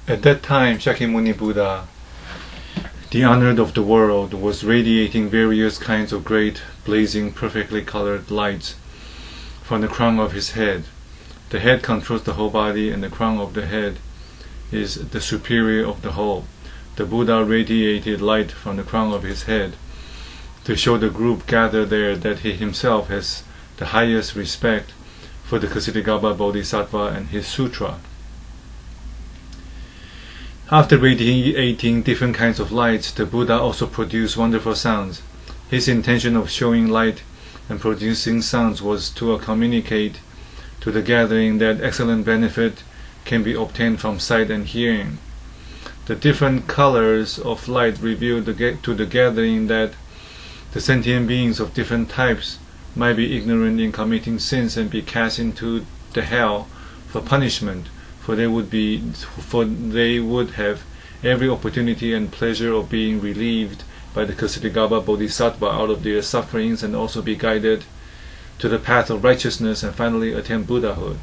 At that time, Shakyamuni Buddha, the honored of the world, was radiating various kinds of great, blazing, perfectly colored lights from the crown of his head. The head controls the whole body, and the crown of the head is the superior of the whole. The Buddha radiated light from the crown of his head to show the group gathered there that he himself has the highest respect for the Ksitigarbha Bodhisattva and his sutra. After radiating different kinds of lights, the Buddha also produced wonderful sounds. His intention of showing light and producing sounds was to communicate to the gathering that excellent benefit can be obtained from sight and hearing. The different colors of light revealed to the gathering that the sentient beings of different types might be ignorant in committing sins and be cast into the hell for punishment, for they would have every opportunity and pleasure of being relieved by the Ksitigarbha Bodhisattva out of their sufferings, and also be guided to the path of righteousness and finally attain Buddhahood.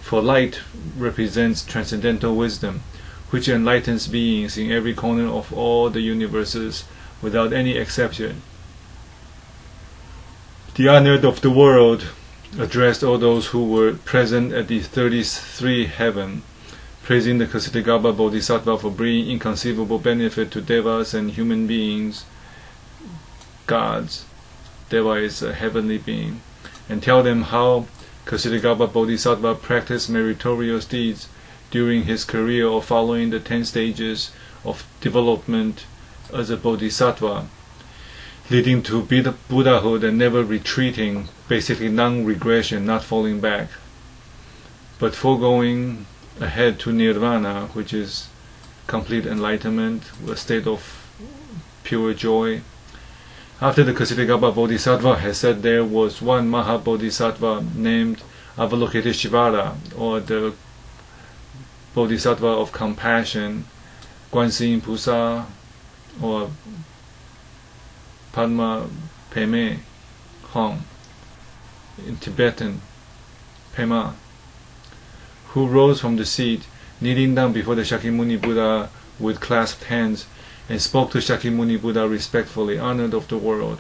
For light represents transcendental wisdom, which enlightens beings in every corner of all the universes without any exception. The honored of the world addressed all those who were present at the 33 heaven, praising the Ksitigarbha Bodhisattva for bringing inconceivable benefit to devas and human beings, gods. Deva is a heavenly being, and tell them how Ksitigarbha Bodhisattva practiced meritorious deeds during his career of following the 10 stages of development as a Bodhisattva, leading to Buddhahood and never retreating, basically non-regression, not falling back, but foregoing ahead to Nirvana, which is complete enlightenment, a state of pure joy. After the Ksitigarbha Bodhisattva has said, there was one Maha Bodhisattva named Avalokiteshvara, or the Bodhisattva of compassion, Guanxin Pusa, or Padma Peme Hong, in Tibetan, Pema, who rose from the seat, kneeling down before the Shakyamuni Buddha with clasped hands, and spoke to Shakyamuni Buddha respectfully, honored of the world.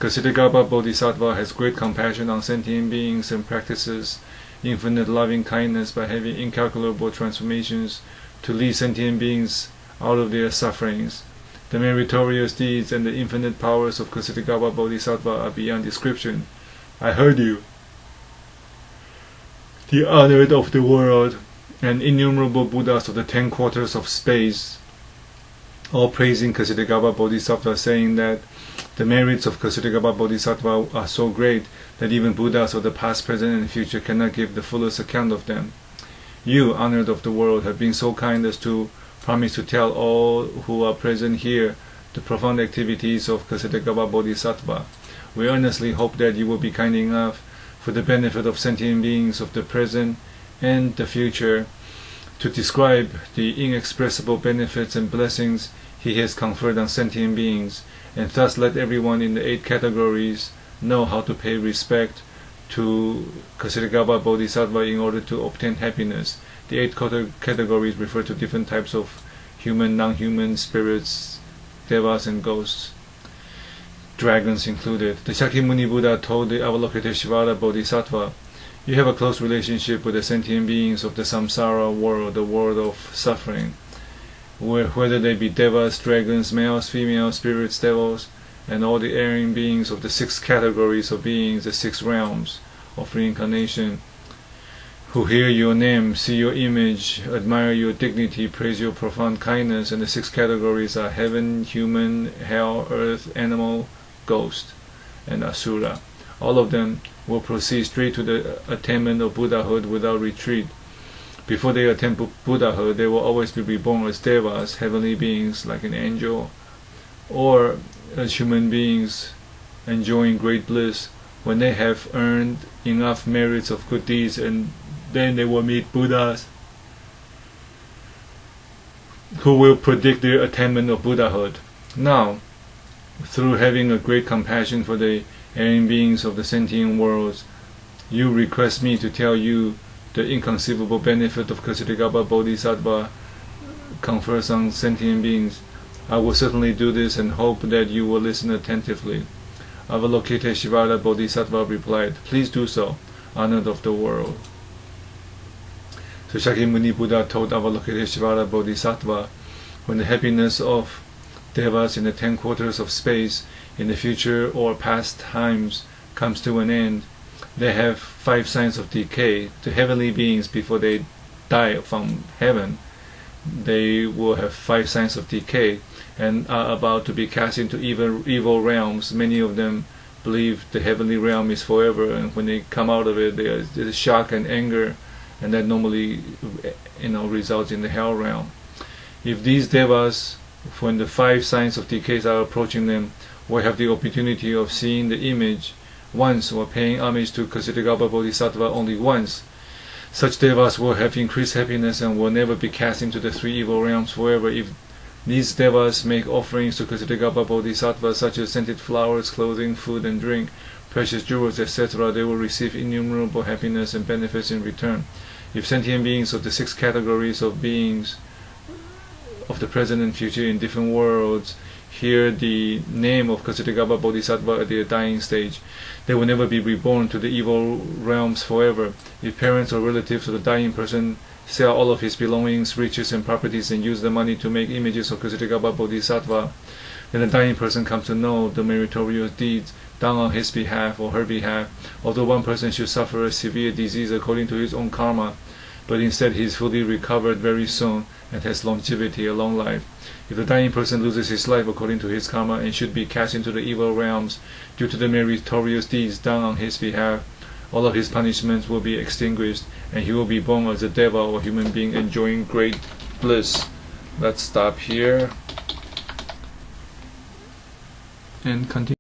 Ksitigarbha Bodhisattva has great compassion on sentient beings and practices infinite loving kindness by having incalculable transformations to lead sentient beings out of their sufferings. The meritorious deeds and the infinite powers of Ksitigarbha Bodhisattva are beyond description. I heard you, the honored of the world, and innumerable Buddhas of the 10 quarters of space, all praising Ksitigarbha Bodhisattva, saying that the merits of Ksitigarbha Bodhisattva are so great that even Buddhas of the past, present, and future cannot give the fullest account of them. You, honored of the world, have been so kind as to promise to tell all who are present here the profound activities of Ksitigarbha Bodhisattva. We earnestly hope that you will be kind enough, for the benefit of sentient beings of the present and the future, to describe the inexpressible benefits and blessings he has conferred on sentient beings, and thus let everyone in the 8 categories know how to pay respect to Ksitigarbha Bodhisattva in order to obtain happiness. The 8 categories refer to different types of human, non-human spirits, devas and ghosts, dragons included. The Shakyamuni Buddha told the Avalokiteshvara Bodhisattva, you have a close relationship with the sentient beings of the samsara world, the world of suffering, whether they be devas, dragons, males, females, spirits, devils, and all the erring beings of the 6 categories of beings, the 6 realms of reincarnation, who hear your name, see your image, admire your dignity, praise your profound kindness. And the 6 categories are heaven, human, hell, earth, animal, ghost, and asura. All of them will proceed straight to the attainment of Buddhahood without retreat. Before they attain Buddhahood, they will always be reborn as devas, heavenly beings like an angel, or as human beings enjoying great bliss when they have earned enough merits of good deeds, and then they will meet Buddhas who will predict their attainment of Buddhahood. Now, through having a great compassion for the erring beings of the sentient worlds, you request me to tell you the inconceivable benefit of Ksitigarbha Bodhisattva confers on sentient beings. I will certainly do this and hope that you will listen attentively. Avalokiteshvara Bodhisattva replied, Please do so, honored of the world. So Shakyamuni Buddha told Avalokiteshvara Bodhisattva, when the happiness of devas in the 10 quarters of space in the future or past times comes to an end, they have 5 signs of decay. The heavenly beings, before they die from heaven, they will have 5 signs of decay and are about to be cast into evil realms. Many of them believe the heavenly realm is forever, and when they come out of it, there's shock and anger, and that normally results in the hell realm. If these devas, when the 5 signs of decay are approaching them, will have the opportunity of seeing the image once or paying homage to Ksitigarbha Bodhisattva only once, such devas will have increased happiness and will never be cast into the 3 evil realms forever. If these devas make offerings to Ksitigarbha Bodhisattva, such as scented flowers, clothing, food and drink, precious jewels, etc., they will receive innumerable happiness and benefits in return. If sentient beings of the 6 categories of beings of the present and future in different worlds hear the name of Ksitigarbha Bodhisattva at their dying stage, they will never be reborn to the evil realms forever. If parents or relatives of the dying person sell all of his belongings, riches and properties and use the money to make images of Ksitigarbha Bodhisattva, then the dying person comes to know the meritorious deeds done on his behalf or her behalf. Although one person should suffer a severe disease according to his own karma, but instead he is fully recovered very soon and has longevity, a long life. If the dying person loses his life according to his karma and should be cast into the evil realms due to the meritorious deeds done on his behalf, all of his punishments will be extinguished and he will be born as a deva or human being enjoying great bliss. Let's stop here and continue.